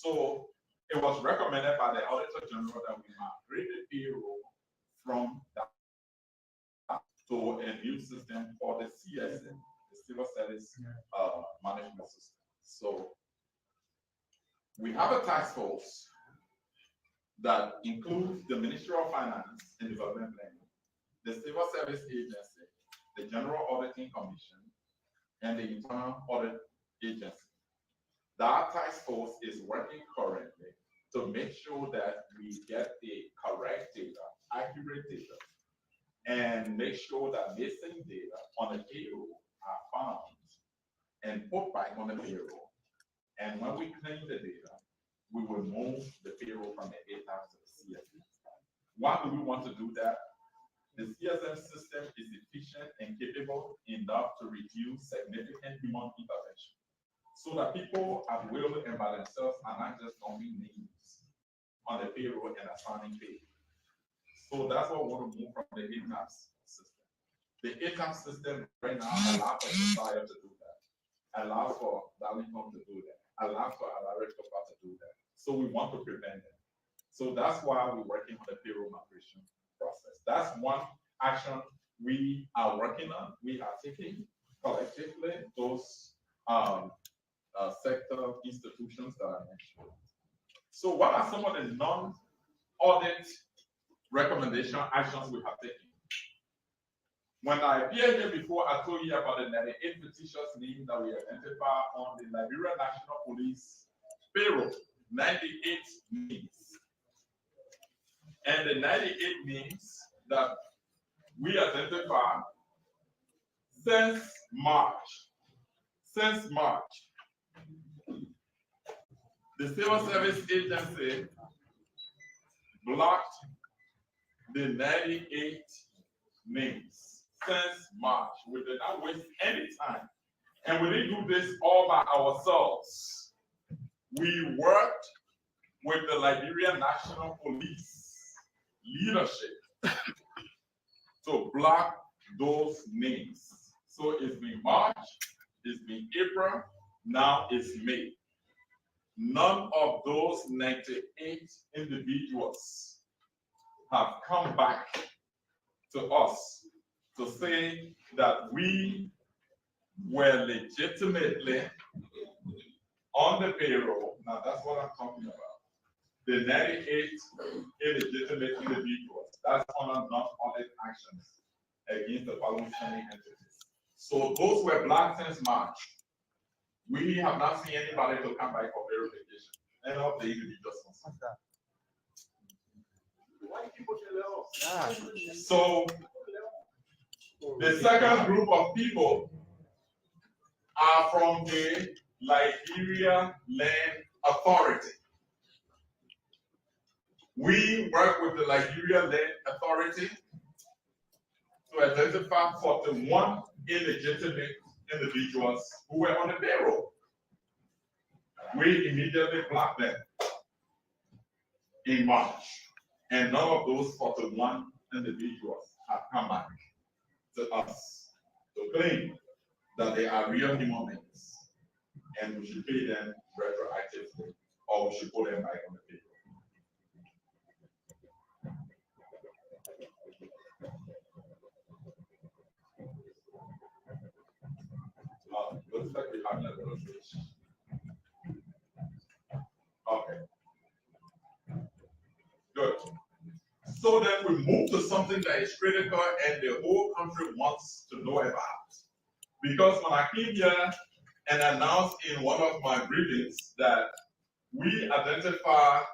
So it was recommended by the Auditor General that we migrate the payroll from that to a new system called the CSM, the Civil Service Management System. So we have a task force that includes the Ministry of Finance and Development Planning, the Civil Service Agency, the General Auditing Commission, and the Internal Audit Agency. That task force is working currently to make sure that we get the correct data, accurate data, and make sure that missing data on the payroll are found and put back on the payroll. And when we clean the data, we will move the payroll from the ATAP to the CSM. Why do we want to do that? The CSM system is efficient and capable enough to reduce significant human intervention, so that people at will and by themselves are not just dumping names on the payroll and assigning pay. So that's what we want to move from the ATAP system. The ATAP system right now allows for Josiah to do that, allows for Darlington to do that, allows for Alaric to do that. So we want to prevent it. So that's why we're working on the payroll migration process. That's one action we are working on. We are taking collectively those sector institutions that I mentioned. So what are some of the non-audit recommendation actions we have taken? When I appeared here before, I told you about the 98 fictitious names that we identified on the Liberia National Police payroll. 98 names. And the 98 names that we identified since March, the Civil Service Agency blocked the 98 names since March. We did not waste any time. And we didn't do this all by ourselves. We worked with the Liberia National Police leadership to block those names. So it's been March, it's been April, now it's May. None of those 98 individuals have come back to us to say that we were legitimately on the payroll. Now that's what I'm talking about. The 98 illegitimate individuals, that's on non-audit actions against the following standing entities. So those were blocked since March. We have not seen anybody to come back for verification. Any of the individuals. So the second group of people are from the Liberia Land Authority. We work with the Liberia Land Authority to identify 41 illegitimate individuals who were on the payroll. We immediately blocked them in March, and none of those 41 individuals have come back to us to claim that they are real human beings and we should pay them retroactively or we should put them back on the payroll. Looks like we have that illustration. Okay. Good. So then we move to something that is critical and the whole country wants to know about. Because when I came here and announced in one of my briefings that we identify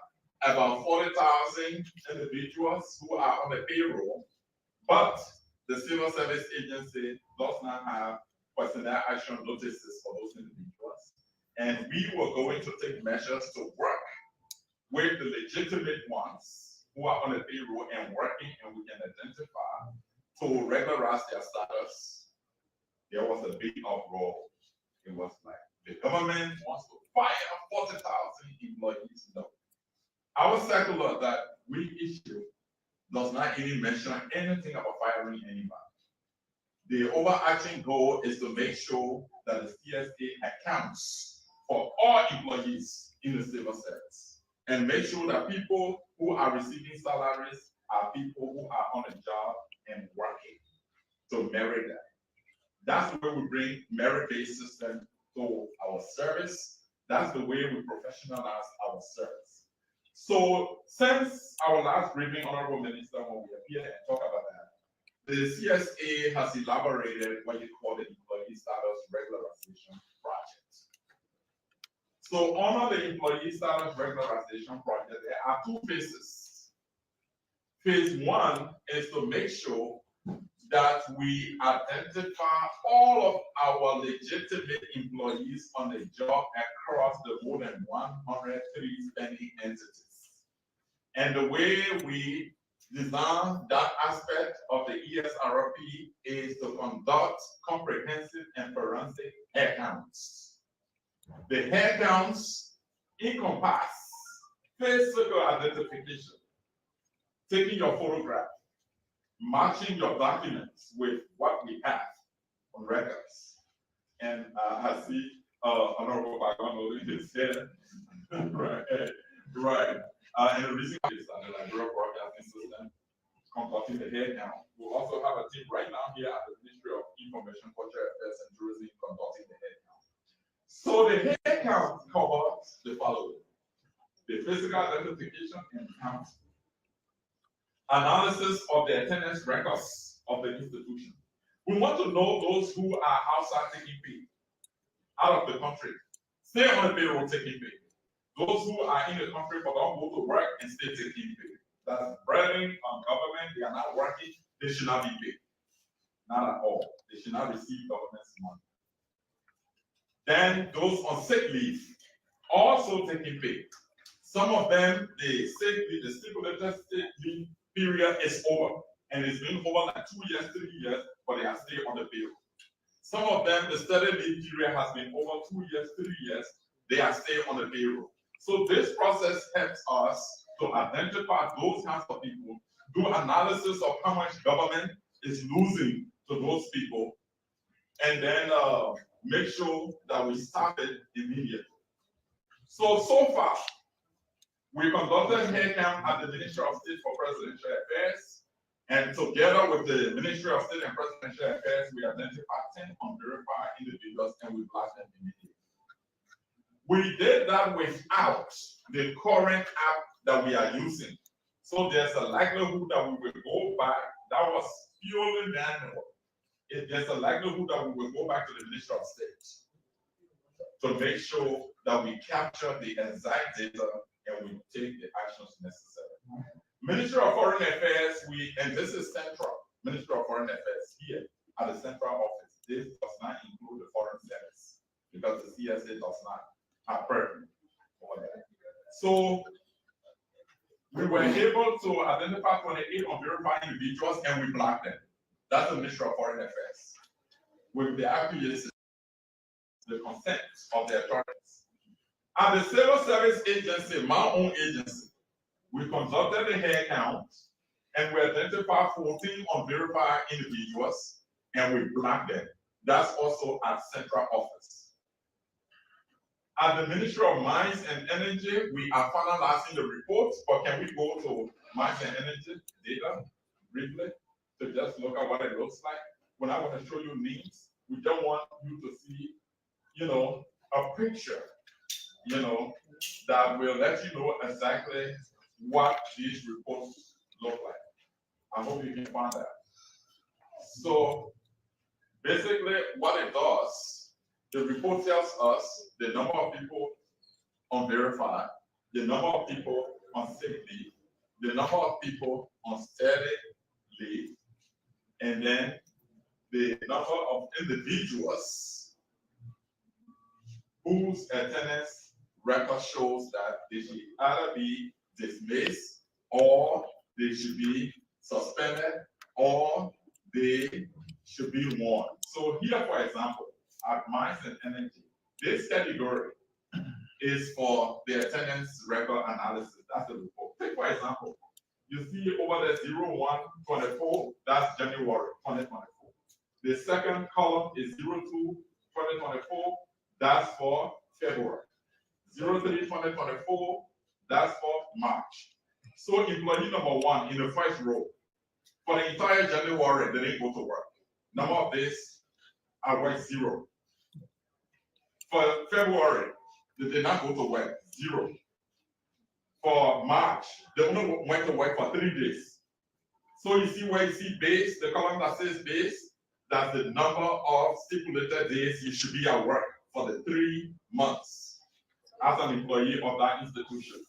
about 40,000 individuals who are on the payroll, but the Civil Service Agency does not have personnel action notices for those individuals. And we were going to take measures to work with the legitimate ones who are on the payroll and working, and we can identify to regularize their status. There was a big uproar. It was like the government wants to fire 40,000 employees. No. Our circular that we issue does not even mention anything about firing anybody. The overarching goal is to make sure that the CSA accounts for all employees in the civil service, and make sure that people who are receiving salaries are people who are on a job and working to merit that. That's the way we bring merit-based system to our service. That's the way we professionalize our service. So since our last briefing, Honorable Minister, when we appear and talk about that, the CSA has elaborated what you call the Employee Status Regularization Project. So under the Employee Status Regularization Project, there are two phases. Phase one is to make sure that we identify all of our legitimate employees on the job across the more than 103 spending entities. And the way we design that aspect of the ESRP is to conduct comprehensive and forensic head counts. The head counts encompass physical identification, taking your photograph, matching your documents with what we have on records. And I see Honorable Bagano is here. right. And the recent case on the Liberia Broadcasting System, conducting the head count. We'll also have a team right now here at the Ministry of Information, Culture Affairs, and Tourism conducting the head count. So the head count covers the following: the physical identification and count, analysis of the attendance records of the institution. We want to know those who are outside taking pay, out of the country, stay on the payroll taking pay. Those who are in the country but don't go to work and stay taking pay. That's burden on government. They are not working. They should not be paid. Not at all. They should not receive government's money. Then those on sick leave, also taking pay. Some of them, the sick leave, the stipulated sick leave period is over, and it's been over like 2 years, 3 years, but they are still on the payroll. Some of them, the study leave period has been over 2 years, 3 years, they are still on the payroll. So this process helps us to identify those kinds of people, do analysis of how much government is losing to those people, and then make sure that we stop it immediately. So far, we conducted head count at the Ministry of State for Presidential Affairs, and together with the Ministry of State and Presidential Affairs, we identified 10 unverified individuals and we blocked them immediately. We did that without the current app that we are using. So there's a likelihood that we will go back. That was purely manual. There's a likelihood that we will go back to the Ministry of State to make sure that we capture the exact data and we take the actions necessary. Ministry of Foreign Affairs, and this is central, Ministry of Foreign Affairs here at the central office. This does not include the Foreign Service because the CSA does not have burden over that. So we were able to identify 28 unverified individuals and we blocked them. That's the Ministry of Foreign Affairs. With the acquiescence, the consent of the authorities. At the Civil Service Agency, my own agency, we conducted the head count and we identified 14 unverified individuals and we blocked them. That's also at central office. At the Ministry of Mines and Energy, we are finalizing the reports, but can we go to Mines and Energy data briefly to just look at what it looks like? When I want to show you names, we don't want you to see, a picture, that will let you know exactly what these reports look like. I hope you can find that. So basically what it does, the report tells us the number of people unverified, the number of people on sick leave, the number of people on steady leave, and then the number of individuals whose attendance record shows that they should either be dismissed or they should be suspended or they should be warned. So here, for example, at Mines and Energy, this category is for the attendance record analysis. That's the report. Take, for example, you see over there 0124, that's January 2024. The second column is 02-2024, that's for February. 03/2024, that's for March. So employee number one in the first row, for the entire January, they didn't go to work. Number of days, I worked 0. For February, they did not go to work, 0. For March, they only went to work for 3 days. So you see where you see base, the column that says base, that's the number of stipulated days you should be at work for the 3 months as an employee of that institution.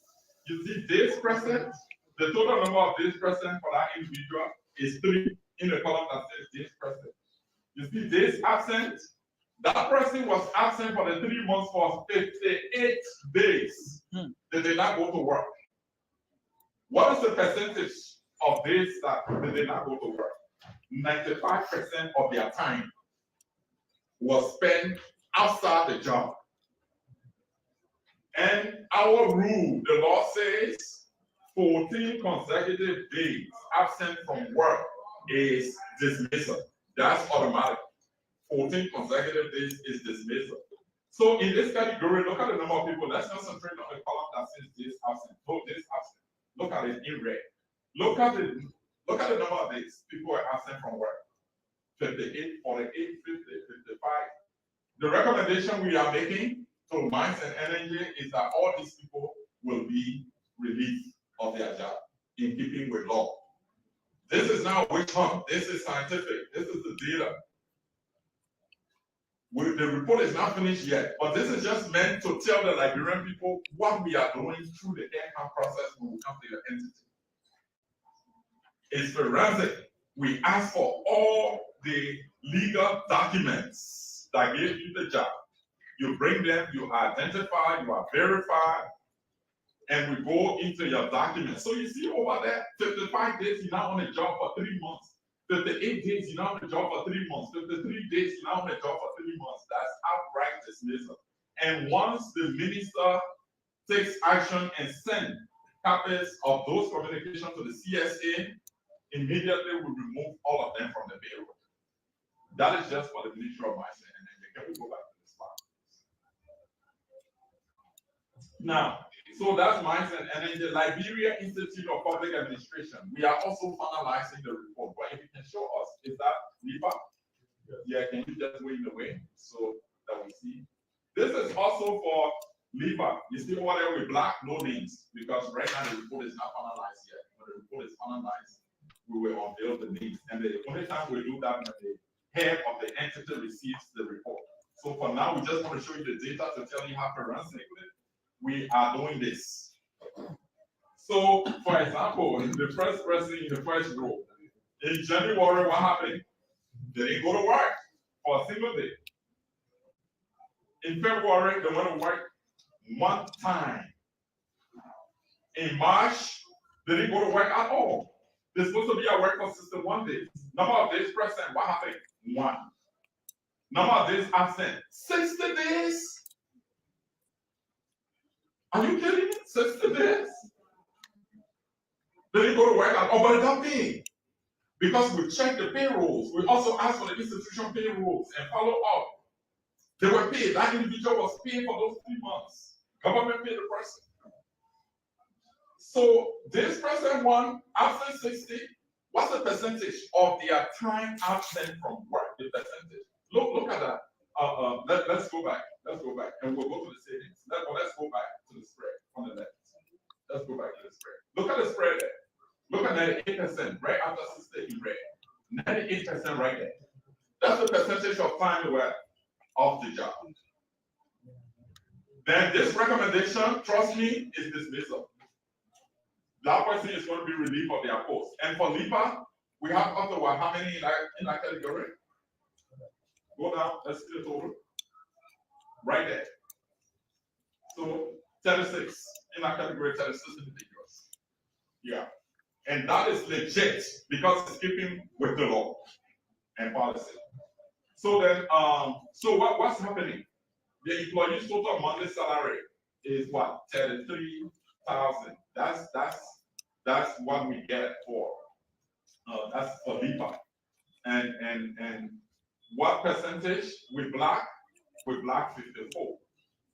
You see days present, the total number of days present for that individual is 3 in the column that says days present. You see days absent, that person was absent for the 3 months for 58 days. They did not go to work. What is the percentage of days that they did not go to work? 95% of their time was spent outside the job. And our rule, the law says 14 consecutive days absent from work is dismissal. That's automatic. 14 consecutive days is dismissal. So in this category, look at the number of people. Let's concentrate on the column that says days absent. Oh, days absent. Look at it in red. Look at the number of days people are absent from work. 58, 48, 50, 55. The recommendation we are making to Mines and Energy is that all these people will be released of their job in keeping with law. This is now witch hunt. This is scientific. This is the data. The report is not finished yet, but this is just meant to tell the Liberian people what we are doing through the aircraft process when we come to the entity. It's forensic. We ask for all the legal documents that gave you the job. You bring them, you identify, you are verified, and we go into your documents. So you see over there, 55 days, you're not on the job for 3 months. 58 days, you're not on the job for 3 months. 53 days, you're not on the job for 3 months. That's outright dismissal. And once the minister takes action and sends copies of those communications to the CSA, immediately we remove all of them from the payroll. That is just for the Ministry of Mines and Energy. Can we go back to this part? Now, so that's Mines and Energy. Liberia Institute of Public Administration. We are also finalizing the report. But if you can show us, is that LIPA? Yeah, can you just wait in the way so that we see? This is also for LIPA. You see over there with black, no names, because right now the report is not finalized yet. When the report is finalized, we will unveil the names. And the only time we do that when the head of the entity receives the report. So for now, we just want to show you the data to tell you how forensically we are doing this. So, for example, the first person in the first row, in January, what happened? They didn't go to work for a single day. In February, they went to work 1 time. In March, they didn't go to work at all. They're supposed to be at work for 61 days. Number of days present, what happened? 1. Number of days absent, 60 days. Are you kidding me? 60 days? They didn't go to work at all, but it's paid. Because we checked the payrolls, we also asked for the institution payrolls and follow up. They were paid. That individual was paid for those 3 months. Government paid the person. So this person 1, absent 60, what's the percentage of their time absent from work? The percentage. Look at that. Let's go back. Let's go back, and we'll go to the savings. Let's go back to the spread on the left. Let's go back to the spread. Look at the spread there. Look at 98% right after 60 in red. 98% right there. That's the percentage of time they were off the job. Then this recommendation, trust me, is dismissal. That person is going to be relieved of their post. And for LIPA, we have up to how many in that category? Go down, let's see the total. Right there. So 36 in that category, 36 individuals. Yeah. And that is legit because it's keeping with the law and policy. So then, so what's happening? The employee's total monthly salary is what? 33,000. That's what we get for. That's for LIPA. And what percentage with black? With black 54.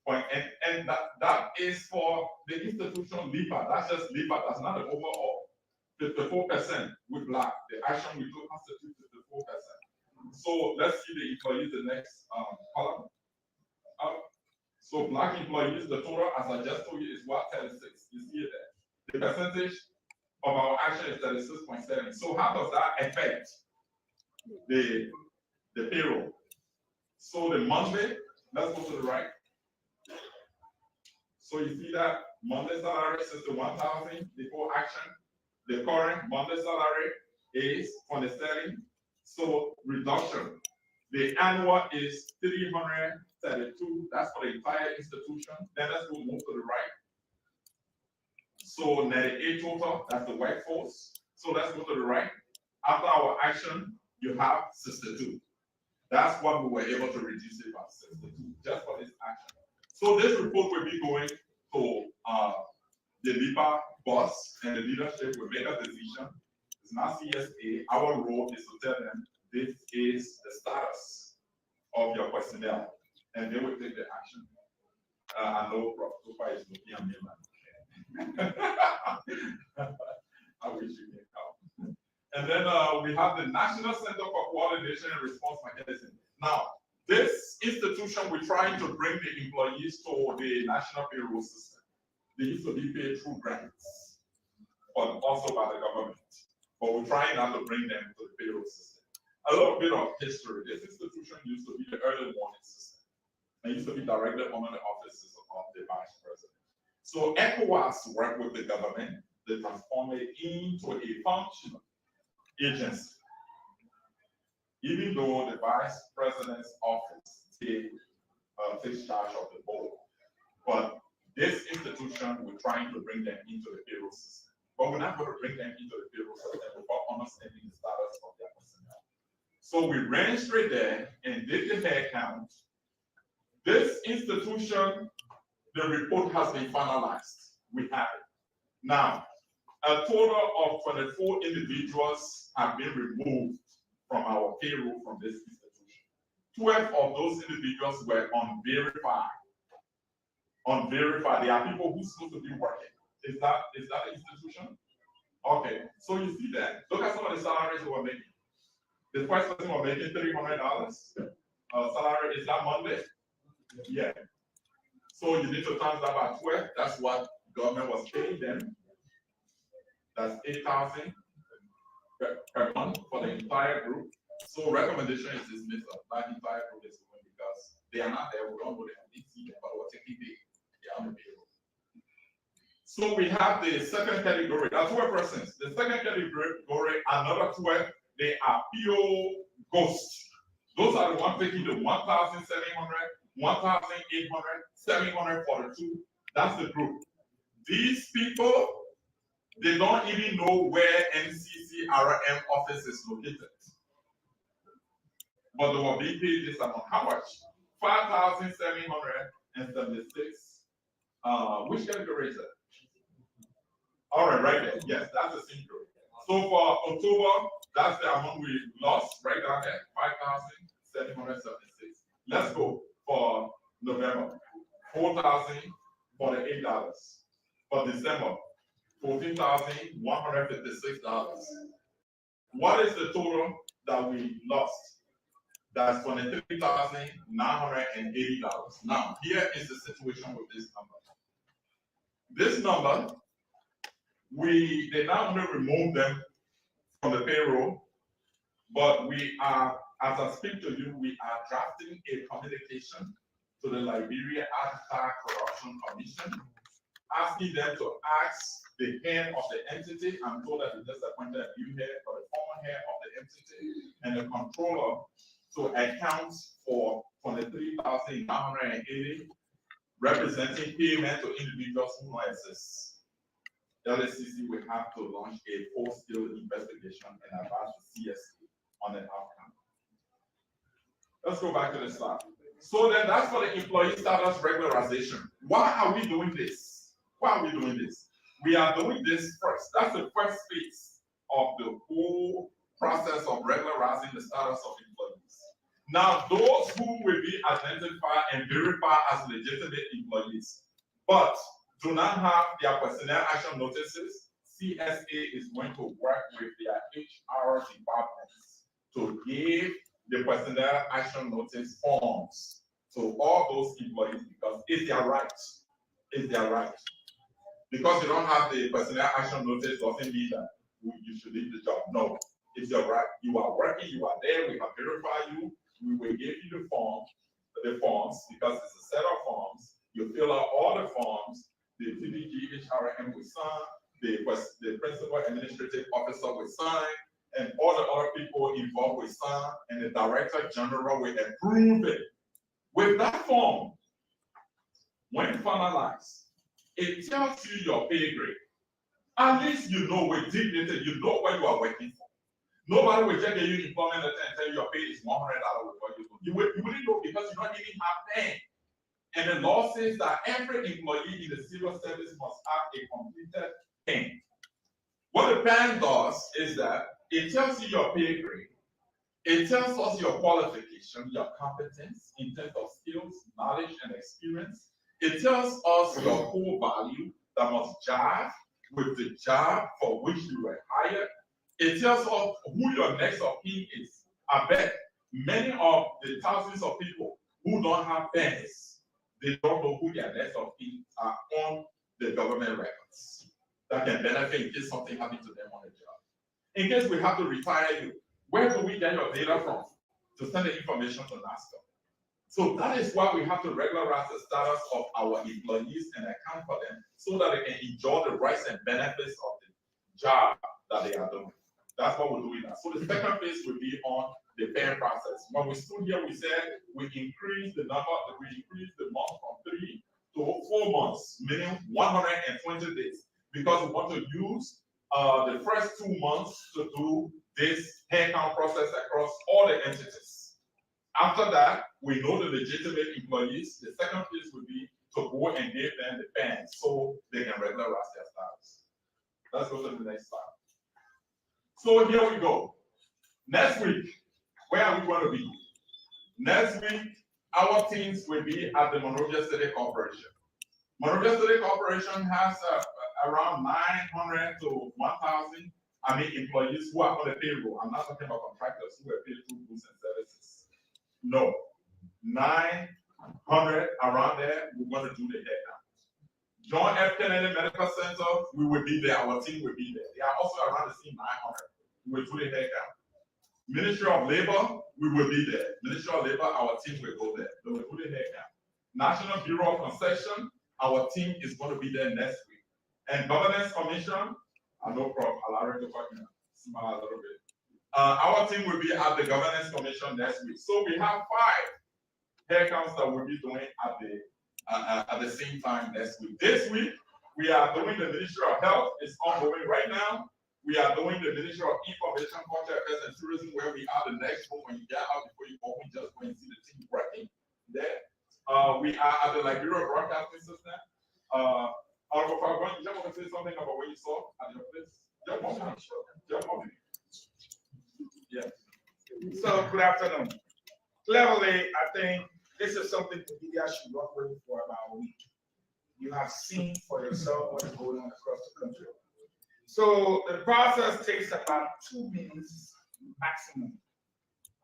And that is for the institution LIPA. That's just LIPA. That's not the overall. 54% with black. The action we took constitutes 54%. So let's see the employees, the next column. So black employees, the total, as I just told you, is what? 36. You see it there. The percentage of our action is 36.7. So how does that affect the payroll? So the Monday, let's go to the right. So you see that Monday salary is 61,000 before action. The current Monday salary is 27. So reduction. The annual is 332. That's for the entire institution. Then let's go move to the right. So 98 total, that's the workforce. So let's go to the right. After our action, you have 62. That's what we were able to reduce it by 62, just for this action. So this report will be going to the LIPA boss, and the leadership will make a decision. It's not CSA. Our role is to tell them this is the status of your personnel, and they will take the action. I know Prof. Jokai is looking at me like, I wish you could help. And then we have the National Center for Coordination and Response Mechanism. Now, this institution, we're trying to bring the employees to the national payroll system. They used to be paid through grants, but also by the government. But we're trying now to bring them to the payroll system. A little bit of history. This institution used to be the early warning system. It used to be directly under the offices of the vice president. So ECOWAS worked with the government to transform it into a functional agency. Even though the vice president's office takes charge of the board. But this institution, we're trying to bring them into the payroll system. But we're not going to bring them into the payroll system without understanding the status of their personnel. So we ran straight there and did the head count. This institution, the report has been finalized. We have it. Now, a total of 24 individuals have been removed from our payroll from this institution. 12 of those individuals were unverified. Unverified. They are people who's supposed to be working. Is that the institution? Okay. So you see that. Look at some of the salaries we were making. The first person was making $300. Salary is that Monday? Yeah. So you need to times that by 12. That's what government was paying them. That's 8,000 per month for the entire group. So recommendation is dismissal. That entire group is going because they are not there. We don't know them. We see them, but we're taking the on the payroll. So we have the second category. That's 12 persons. The second category, another 12. They are PO ghosts. Those are the ones taking the 1,700, 1,800, 742. That's the group. These people, they don't even know where NCCRM office is located. But they will be paid this amount. How much? 5,776. Which category is it? All right, right there. Yes, that's the same group. So for October, that's the amount we lost right down there, 5,776. Let's go for November, $4,048. For December, $14,156. What is the total that we lost? That's $23,980. Now, here is the situation with this number. This number, they not only remove them from the payroll, but we are, as I speak to you, we are drafting a communication to the Liberia Anti-Corruption Commission, asking them to ask the head of the entity. I'm told that we just appointed a new head or the former head of the entity and the controller to account for $23,980, representing payment to individuals who don't exist. LSCC will have to launch a full-scale investigation and advise the CSA on the outcome. Let's go back to the slide. So then that's for the employee status regularization. Why are we doing this? Why are we doing this? We are doing this first. That's the first phase of the whole process of regularizing the status of employees. Now, those who will be identified and verified as legitimate employees, but do not have their personnel action notices, CSA is going to work with their HR departments to give the personnel action notice forms to all those employees because it's their right. It's their right. Because you don't have the personnel action notice doesn't mean that you should leave the job. No, it's your right. You are working, you are there, we have verified you, we will give you the forms because it's a set of forms. You fill out all the forms, the TDG HRM will sign, the principal administrative officer will sign, and all the other people involved will sign, and the director general will approve it. With that form, when finalized, it tells you your pay grade. At least you know with dignity, you know what you are working for. Nobody will check your employment letter and tell you your pay is $100 before you go. You wouldn't know because you don't even have pay. And the law says that every employee in the civil service must have a completed PAN. What the PAN does is that it tells you your pay grade. It tells us your qualification, your competence in terms of skills, knowledge, and experience. It tells us your core value that must jive with the job for which you were hired. It tells us who your next of kin is. I bet many of the thousands of people who don't have PANs, they don't know who their next of kin are on the government records that can benefit in case something happens to them on the job. In case we have to retire you, where do we get your data from to send the information to NASCO? So that is why we have to regularize the status of our employees and account for them so that they can enjoy the rights and benefits of the job that they are doing. That's what we're doing now. So the second phase will be on the PAN process. When we stood here, we said we increased the month from 3 to 4 months, meaning 120 days, because we want to use the first 2 months to do this headcount process across all the entities. After that, we know the legitimate employees. The second phase will be to go and give them the PAN so they can regularize their status. Let's go to the next slide. So here we go. Next week, where are we going to be? Next week, our teams will be at the Monrovia City Corporation. Monrovia City Corporation has around 900 to 1,000 employees who are on the payroll. I'm not talking about contractors who are paid through goods and services. No, 900 around there, we're going to do the headcount. John F. Kennedy Medical Center, we will be there, our team will be there. They are also around the same 900. We will do the headcount. Ministry of Labor, we will be there. Ministry of Labor, our team will go there. They will do the headcount. National Bureau of Concession, our team is going to be there next week. And Governance Commission, I know Prof. Alaric Department, smile a little bit. Our team will be at the Governance Commission next week. So we have 5 headcounts that we'll be doing at the same time next week. This week, we are doing the Ministry of Health. It's ongoing right now. We are doing the Ministry of Information, Culture, Affairs, and Tourism, where we are the next one. When you get out before you open, just go and see the team working there. We are at the Liberia Broadcasting System. However, you just want to say something about what you saw at your place? Jump on me. Yeah. So, good afternoon. Cleverly, I think this is something the media should work with for about a week. You have seen for yourself what is going on across the country. So the process takes about 2 minutes maximum.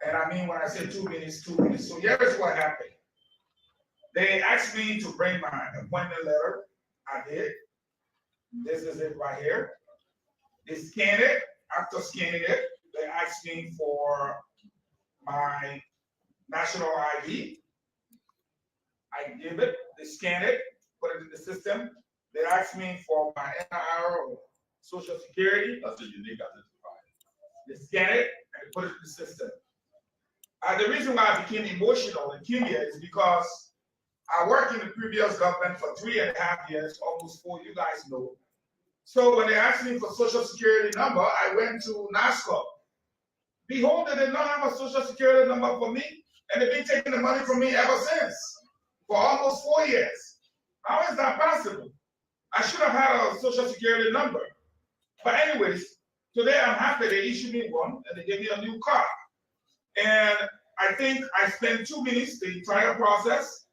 And I mean, when I say 2 minutes, 2 minutes. So here is what happened. They asked me to bring my appointment letter. I did. This is it right here. They scanned it. After scanning it, they asked me for my national ID. I give it. They scan it, put it in the system. They asked me for my NIR or Social Security. That's a unique identifier. They scan it and they put it in the system. The reason why I became emotional and came here is because I worked in the previous government for 3.5 years, almost 4, you guys know. So when they asked me for Social Security number, I went to NASCO. Behold, they did not have a Social Security number for me, and they've been taking the money from me ever since, for almost 4 years. How is that possible? I should have had a Social Security number. But anyways, today I'm happy they issued me one, and they gave me a new card. And I think I spent 2 minutes the entire process.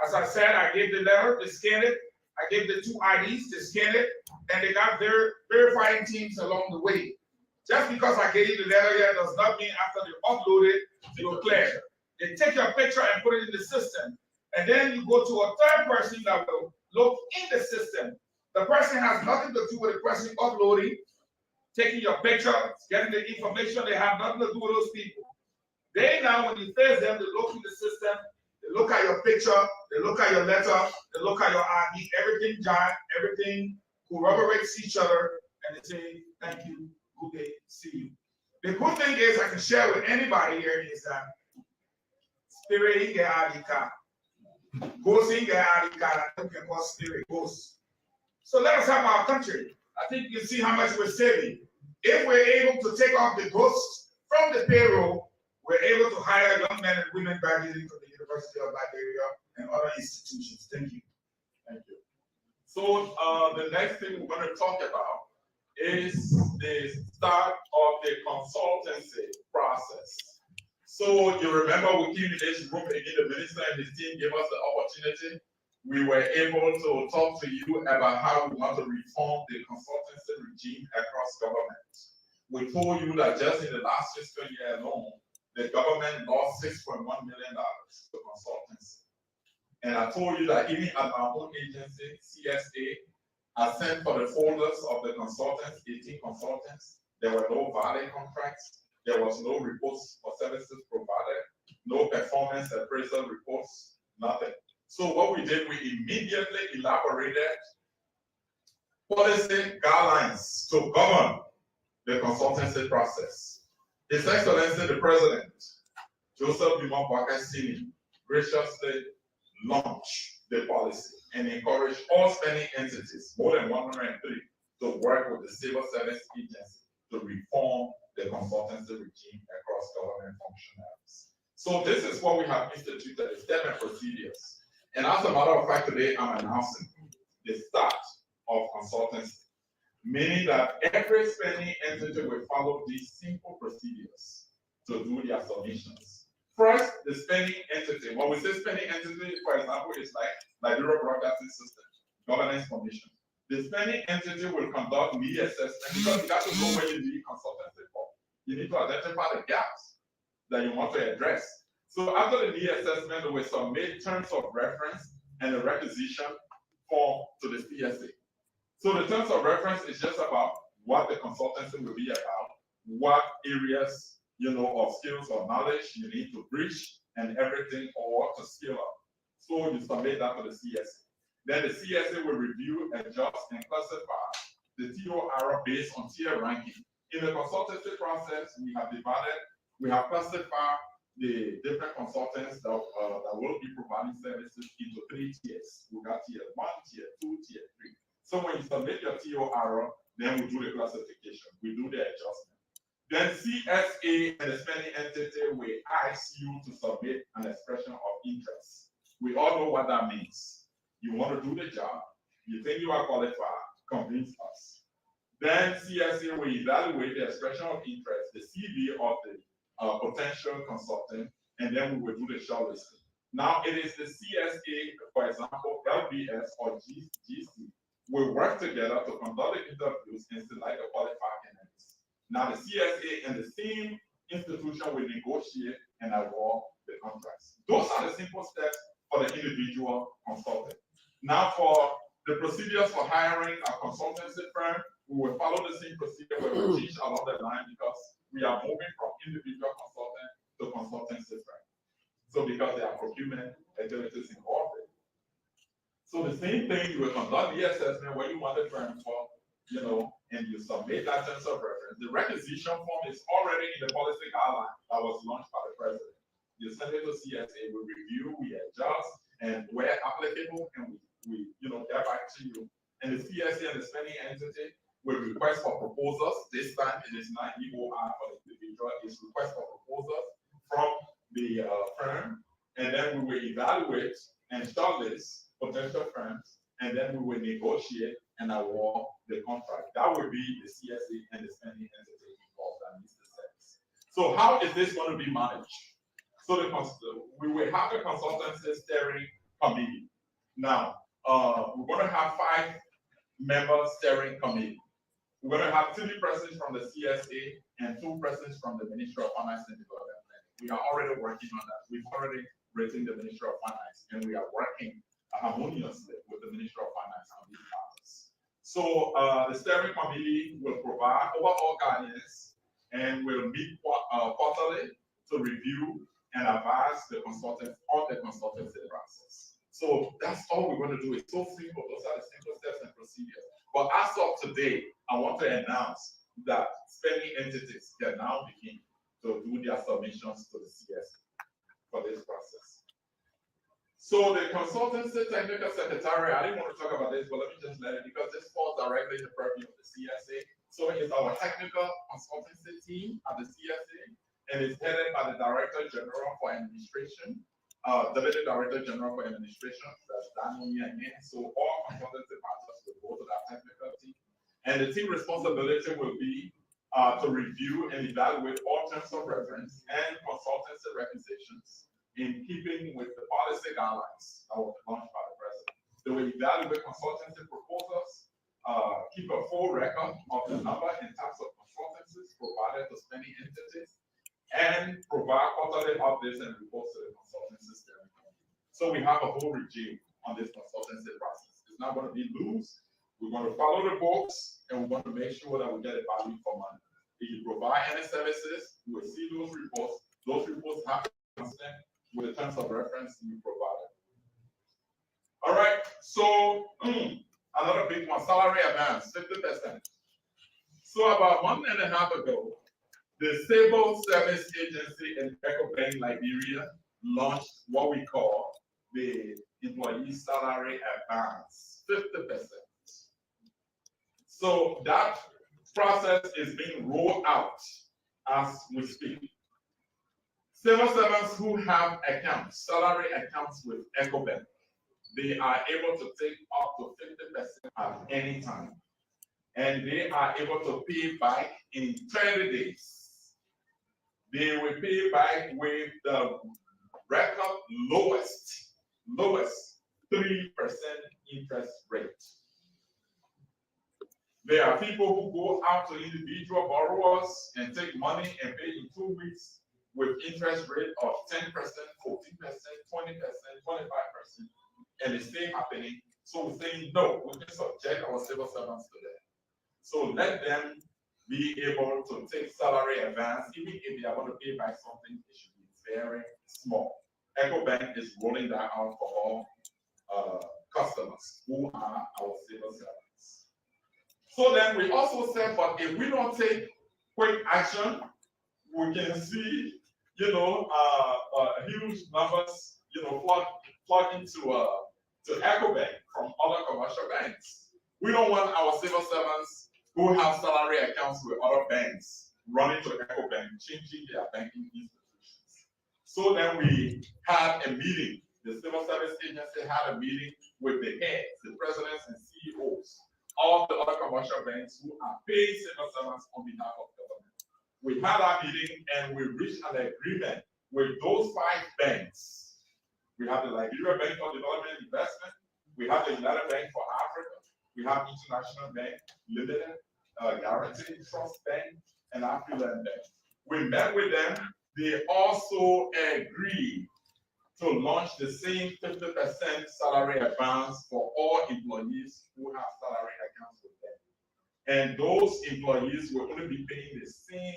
As I said, I gave the letter, they scanned it. I gave the 2 IDs, they scanned it, and they got their verifying teams along the way. Just because I gave you the letter here does not mean after they upload it, you're clear. They take your picture and put it in the system. And then you go to a third person that will look in the system. The person has nothing to do with the person uploading, taking your picture, getting the information. They have nothing to do with those people. They now, when you face them, they look in the system, they look at your picture, they look at your letter, they look at your ID, everything giant, everything corroborates each other, and they say, thank you, good day, see you. The good thing is I can share with anybody here is that spirit in the ID card. Ghost in the ID card, I think we can call spirit ghost. So let us help our country. I think you can see how much we're saving. If we're able to take off the ghosts from the payroll, we're able to hire young men and women graduating from the University of Liberia and other institutions. Thank you. Thank you. So the next thing we're going to talk about is the start of the consultancy process. So you remember we came in this room again, the minister and his team gave us the opportunity. We were able to talk to you about how we want to reform the consultancy regime across government. We told you that just in the last fiscal year alone, the government lost $6.1 million to consultancy. And I told you that even at our own agency, CSA, I sent for the folders of the consultants, 18 consultants. There were no valid contracts. There was no reports for services provided, no performance appraisal reports, nothing. So what we did, we immediately elaborated policy guidelines to govern the consultancy process. His Excellency the President, Joseph Jokai Sr., graciously launched the policy and encouraged all spending entities, more than 103, to work with the civil service agency to reform the consultancy regime across government functionaries. So this is what we have instituted, the step and procedures. And as a matter of fact, today I'm announcing the start of consultancy, meaning that every spending entity will follow these simple procedures to do their submissions. First, the spending entity. When we say spending entity, for example, it's like Liberia Broadcasting System, Governance Commission. The spending entity will conduct need assessment because you got to know where you need consultancy for. You need to identify the gaps that you want to address. So after the need assessment, we submit terms of reference and a requisition form to the CSA. So the terms of reference is just about what the consultancy will be about, what areas of skills or knowledge you need to bridge and everything or to scale up. So you submit that to the CSA. Then the CSA will review, adjust, and classify the TOR based on tier ranking. In the consultancy process, we have classified the different consultants that will be providing services into 3 tiers. We got tier 1, tier 2, tier 3. So when you submit your TOR, then we do the classification, we do the adjustment. Then CSA and the spending entity will ask you to submit an expression of interest. We all know what that means. You want to do the job, you think you are qualified, convince us. Then CSA will evaluate the expression of interest, the CV of the potential consultant, and then we will do the shortlisting. Now it is the CSA, for example, LBS or GC, will work together to conduct the interviews and select a qualified candidates. Now the CSA and the same institution will negotiate and award the contracts. Those are the simple steps for the individual consultant. Now for the procedures for hiring a consultancy firm, we will follow the same procedure where we teach along the line because we are moving from individual consultant to consultancy firm. So because there are procurement activities involved. So the same thing, you will conduct the assessment where you want the firm for, and you submit that terms of reference. The requisition form is already in the policy guideline that was launched by the president. You send it to CSA, we review, we adjust, and where applicable, and we get back to you. And the CSA and the spending entity will request for proposals. This time it is not EOI for the individual, it's request for proposals from the firm, and then we will evaluate and shortlist potential firms, and then we will negotiate and award the contract. That will be the CSA and the spending entity involved that needs the service. So how is this going to be managed? So we will have a consultancy steering committee. Now, we're going to have 5-member steering committee. We're going to have 3 persons from the CSA and 2 persons from the Ministry of Finance and Development. We are already working on that. We've already written the Ministry of Finance, and we are working harmoniously with the Ministry of Finance on these matters. So the steering committee will provide overall guidance and will meet quarterly to review and advise the consultants on the consultancy process. So that's all we're going to do. It's so simple. Those are the simple steps and procedures. But as of today, I want to announce that spending entities can now begin to do their submissions to the CS for this process. So the consultancy technical secretary, I didn't want to talk about this, but let me just let it, because this falls directly in the purview of the CSA. So it's our technical consultancy team at the CSA, and it's headed by the Director General for Administration, Deputy Director General for Administration, that's Daniel Yang. So all consultancy matters will go to that technical team. And the team responsibility will be to review and evaluate all terms of reference and consultancy requisitions in keeping with the policy guidelines that were launched by the President. They will evaluate consultancy proposals, keep a full record of the number and types of consultancies provided to spending entities, and provide quarterly updates and reports to the consultancy steering committee. So we have a whole regime on this consultancy process. It's not going to be loose. We're going to follow the books, and we're going to make sure that we get a value for money. If you provide any services, we will see those reports. Those reports have to be consistent with the terms of reference you provided. All right, so another big one, salary advance, 50%. So about 1.5 months ago, the Civil Service Agency in Ecobank, Liberia, launched what we call the employee salary advance, 50%. So that process is being rolled out as we speak. Civil servants who have accounts, salary accounts with Ecobank, they are able to take up to 50% at any time. And they are able to pay back in 30 days. They will pay back with the record lowest 3% interest rate. There are people who go out to individual borrowers and take money and pay in 2 weeks with interest rate of 10%, 14%, 20%, 25%, and it's still happening. So we're saying, no, we can subject our civil servants to that. So let them be able to take salary advance, even if they are going to pay back something, it should be very small. Ecobank is rolling that out for all customers who are our civil servants. So then we also said, but if we don't take quick action, we can see, huge numbers, flocking to Ecobank from other commercial banks. We don't want our civil servants who have salary accounts with other banks running to Ecobank, changing their banking institutions. So then we had a meeting. The Civil Service Agency had a meeting with the heads, the presidents and CEOs of the other commercial banks who are paying civil servants on behalf of government. We had our meeting and we reached an agreement with those 5 banks. We have the Liberia Bank for Development and Investment. We have the United Bank for Africa. We have International Bank Limited, Guaranteed Trust Bank, and Afriland Bank. We met with them. They also agreed to launch the same 50% salary advance for all employees who have salary accounts with them. And those employees will only be paying the same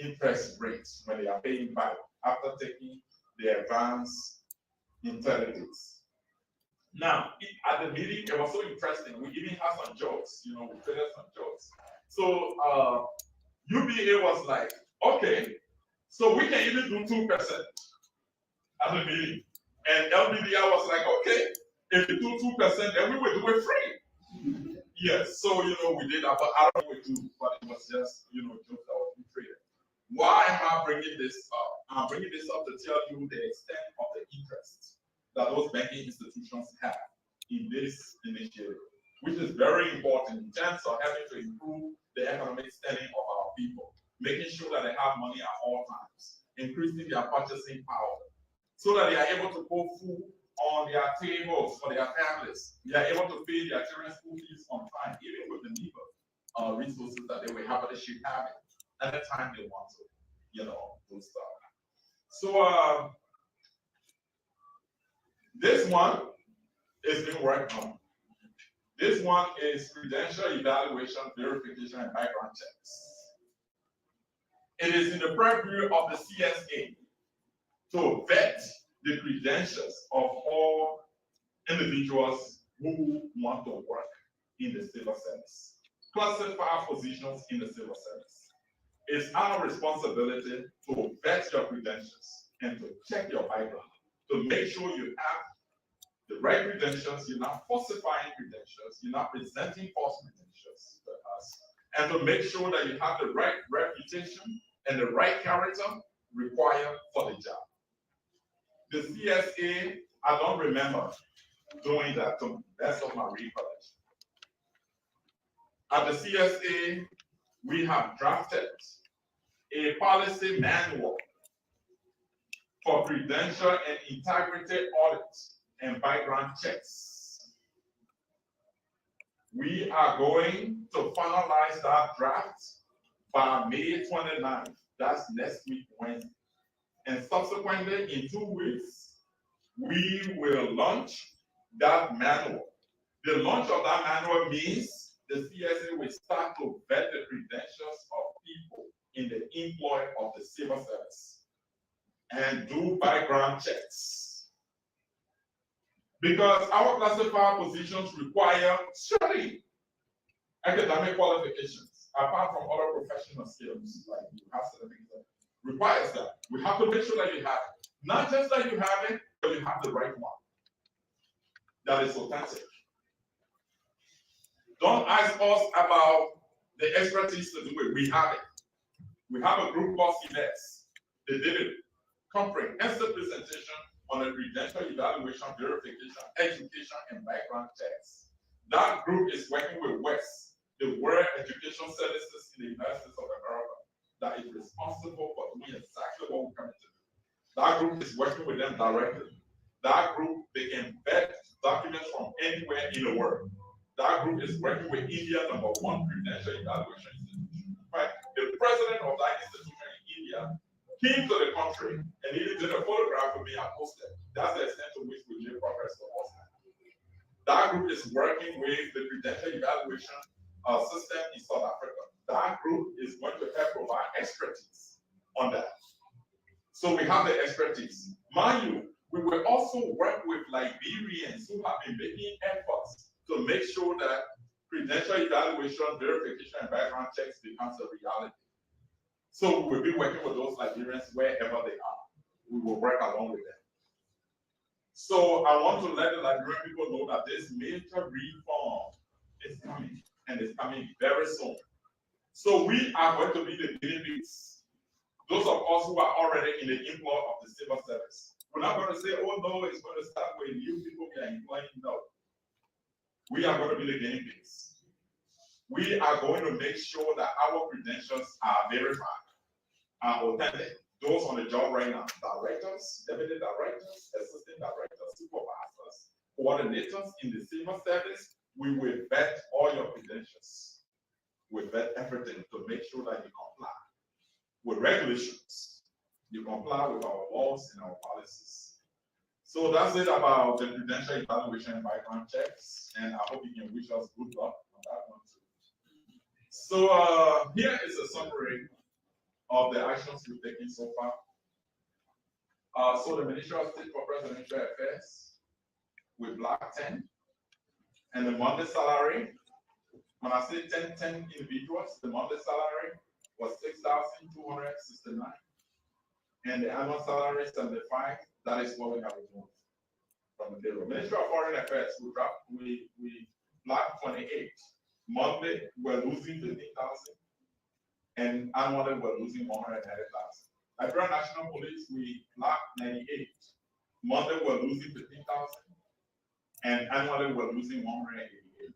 3% interest rates when they are paying back after taking the advance in 30 days. Now, at the meeting, it was so interesting. We even had some jokes, we created some jokes. So UBA was like, okay, so we can even do 2% at the meeting. And LBDI was like, okay, if you do 2%, then we will do it free. Yes, so we did that, but I don't know what we do, but it was just jokes that was created. Why am I bringing this up? I'm bringing this up to tell you the extent of the interest that those banking institutions have in this initiative, which is very important in terms of having to improve the economic standing of our people, making sure that they have money at all times. increasing their purchasing power, so that they are able to put food on their tables for their families. They are able to pay their children's school fees on time, even with the meager resources that they will have, they should have it at the time they want to, do stuff. So this one is being worked on. This one is credential evaluation, verification, and background checks. It is in the purview of the CSA to vet the credentials of all individuals who want to work in the civil service, classify positions in the civil service. It's our responsibility to vet your credentials and to check your background to make sure you have the right credentials, you're not falsifying credentials, you're not presenting false credentials to us, and to make sure that you have the right reputation and the right character required for the job. The CSA, I don't remember doing that to the best of my recollection. At the CSA, we have drafted a policy manual for credential and integrity audits and background checks. We are going to finalize that draft by May 29th. That's next week, Wednesday. And subsequently, in 2 weeks, we will launch that manual. The launch of that manual means the CSA will start to vet the credentials of people in the employ of the civil service and do background checks. Because our classified positions require study, academic qualifications, apart from other professional skills, like you have certificates, requires that. We have to make sure that you have it. Not just that you have it, but you have the right one that is authentic. Don't ask us about the expertise to do it. We have it. We have a group called CDEX. They did a comprehensive presentation on the credential evaluation, verification, education, and background checks. That group is working with WES, the World Education Services in the United States of America, that is responsible for doing exactly what we're coming to do. That group is working with them directly. That group, they can vet documents from anywhere in the world. That group is working with India, #1 credential evaluation institution. In fact, the president of that institution in India came to the country and he did a photograph of me and posted. That's the extent to which we made progress for us. That group is working with the credential evaluation system in South Africa. That group is going to help provide expertise on that. So we have the expertise. Mind you, we will also work with Liberians who have been making efforts to make sure that credential evaluation, verification, and background checks becomes a reality. So we will be working with those Liberians wherever they are. We will work along with them. So I want to let the Liberian people know that this major reform is coming, and it's coming very soon. So we are going to be the guinea pigs. Those of us who are already in the employ of the civil service. We're not going to say, oh no, it's going to start with new people we are employing. No. We are going to be the guinea pigs. We are going to make sure that our credentials are verified, are authentic. Those on the job right now, directors, deputy directors, assistant directors, supervisors, coordinators in the civil service, we will vet all your credentials. We vet everything to make sure that you comply with regulations. You comply with our laws and our policies. So that's it about the credential evaluation and background checks, and I hope you can wish us good luck on that one too. So here is a summary of the actions we've taken so far. So the Ministry of State for Presidential Affairs, we blocked 10, and the monthly salary, when I say 10 individuals, the monthly salary was $6,269, and the annual salary is $75. That is what we have removed from the payroll. Ministry of Foreign Affairs, we blocked 28. Monthly, we're losing 15,000, and annually we're losing 190,000. Liberian National Police, we blocked 98. Monthly, we're losing 15,000, and annually we're losing 188.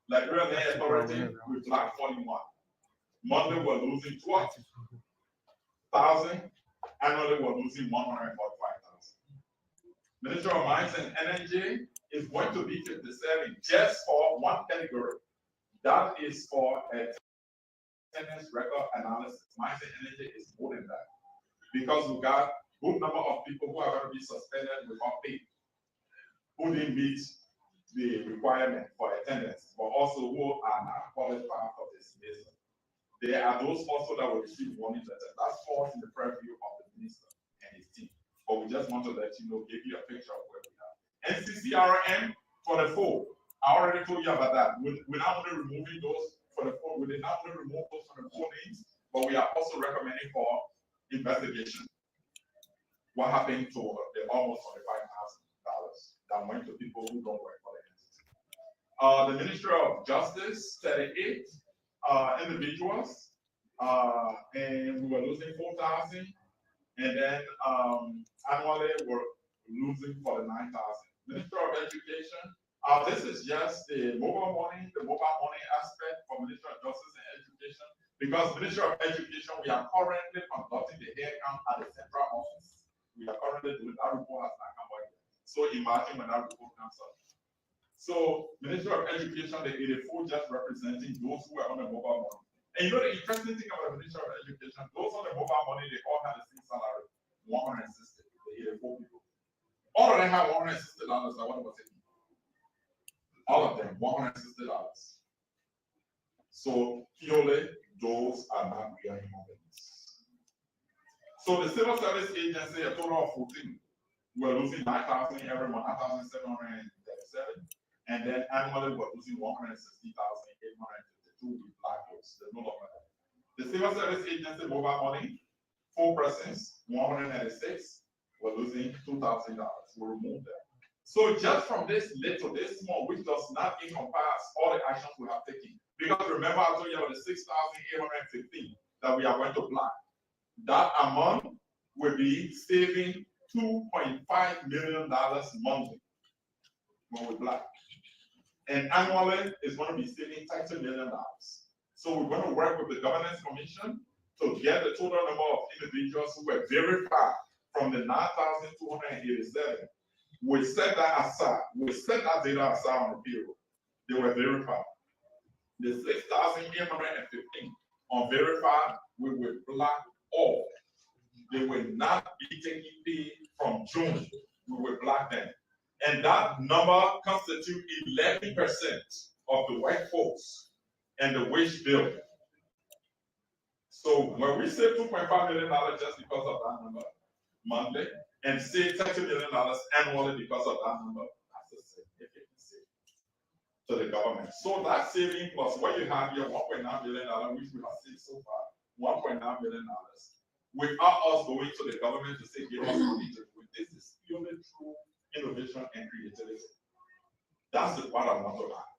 Liberian Land Authority, we blocked 41. Monthly, we're losing 12,000. annually we're losing 145,000. Ministry of Mines and Energy is going to be 57 just for one category. That is for a attendance record analysis. Mines and Energy is more than that because we got a good number of people who are going to be suspended without pay, who didn't meet the requirement for attendance, but also who are not qualified for this business. There are those also that will receive warning letters. That falls in the purview of the minister and his team. But we just want to let you know, give you a picture of where we are. NCCRM for the phone. I already told you about that. We're not only removing those for the phone, we did not only remove those for the phone names, but we are also recommending for investigation. What happened to the almost $45,000 that went to people who don't work for the entity? The Ministry of Justice, 38 individuals, and we were losing 4,000, and then annually we're losing for the 9,000. Ministry of Education, this is just the mobile money aspect for Ministry of Justice and Education, because Ministry of Education, we are currently conducting the hair count at the central office. We are currently doing that. Report has not come out yet. So imagine when that report comes up. So Ministry of Education, the 84 just representing those who are on the mobile money. And you know the interesting thing about the Ministry of Education, those on the mobile money, they all have the same salary, 160, the 84 people. All of them have $160, I wonder what's it. All of them, $160. So purely, those are not real human beings. So the Civil Service Agency, a total of 14, we're losing 9,000 every month, 9,737. And then annually we're losing 160,852 with black votes. There's no longer that. The Civil Service Agency mobile money, 4 persons, 196, we're losing $2,000. We'll remove that. So just from this little, this small, which does not encompass all the actions we have taken. Because remember, I told you about the 6,815 that we are going to block. That amount will be saving $2.5 million monthly when we block. And annually, it's going to be saving $30 million. So we're going to work with the Governance Commission to get the total number of individuals who were verified from the 9,287. We set that aside. We set that data aside on the payroll. They were verified. The 6,815 unverified, we will block all. They will not be taking pay from June. We will block them. And that number constitutes 11% of the workforce and the wage bill. So when we say $2.5 million just because of that number monthly, and say $30 million annually because of that number, that's a significant saving to the government. So that saving plus what you have here, $1.9 million, which we have seen so far, $1.9 million, without us going to the government to say, give us money to do it. This is purely through innovation and creativity. That's the part I want to add.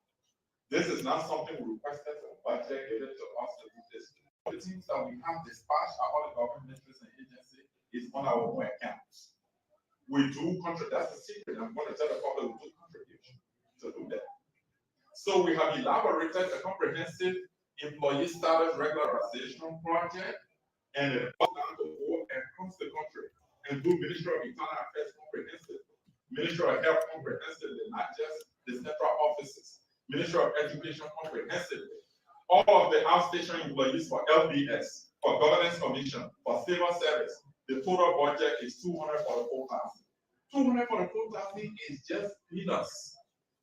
This is not something we requested for budget, give it to us to do this. The things that we have dispatched at all the government ministries and agencies is on our own accounts. We do contribute, that's the secret. I'm going to tell the public we do contribution to do that. So we have elaborated a comprehensive employee status regularization project, and it goes down to go across the country and do Ministry of Internal Affairs comprehensive, Ministry of Health comprehensively, not just the central offices, Ministry of Education comprehensively, all of the outstation employees for LBS, for Governance Commission, for Civil Service. The total budget is $244,000. $244,000 is just peanuts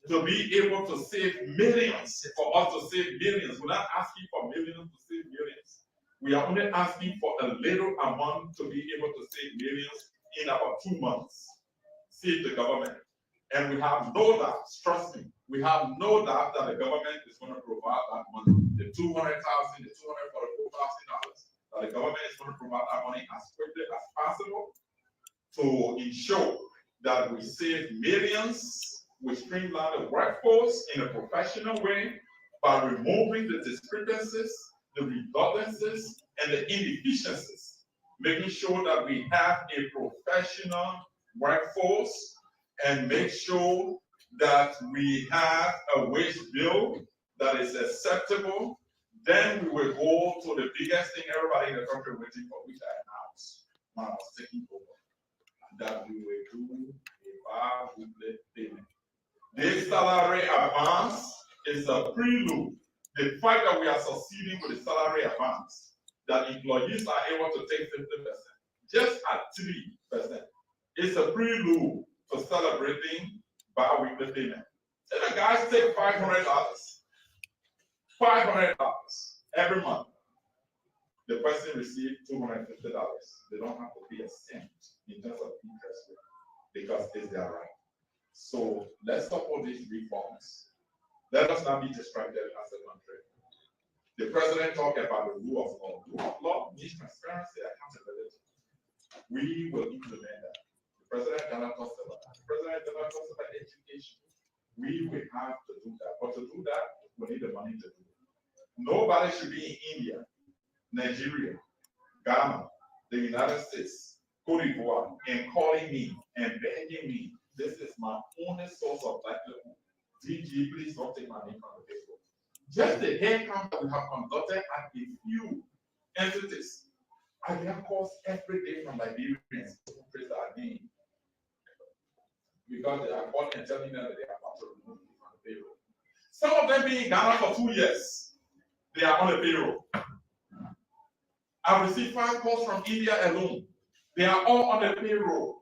to be able to save millions. For us to save millions, we're not asking for millions to save millions. We are only asking for a little amount to be able to save millions in about 2 months. Save the government. And we have no doubt, trust me, we have no doubt that the government is going to provide that money. The $200,000, the $244,000, that the government is going to provide that money as quickly as possible to ensure that we save millions, we streamline the workforce in a professional way by removing the discrepancies, the redundancies, and the inefficiencies, making sure that we have a professional workforce and make sure that we have a wage bill that is acceptable. Then we will go to the biggest thing everybody in the country waiting for, which I announced. when I was taking over, that we will do a bi-weekly payment. This salary advance is a prelude. The fact that we are succeeding with the salary advance, that employees are able to take 50%, just at 3%, it's a prelude to celebrating bi-weekly payment. Then the guys take $500 every month. The person receives $250. They don't have to pay a cent in terms of interest rate because it's their right. So let's support these reforms. Let us not be distracted as a country. The president talked about the rule of law. Rule of law means transparency and accountability. We will implement that. The president cannot talk about that. The president cannot talk about education. We will have to do that. But to do that, we need the money to do it. Nobody should be in India, Nigeria, Ghana, the United States, Cote d'Ivoire, and calling me and begging me, this is my only source of livelihood. DG, please don't take my name from the table. Just the headcount that we have conducted at a few entities, I get calls every day from Liberians who praise our name because they are calling and telling them that they are about to remove me from the payroll. Some of them being in Ghana for 2 years, they are on the payroll. I've received 5 calls from India alone. They are all on the payroll.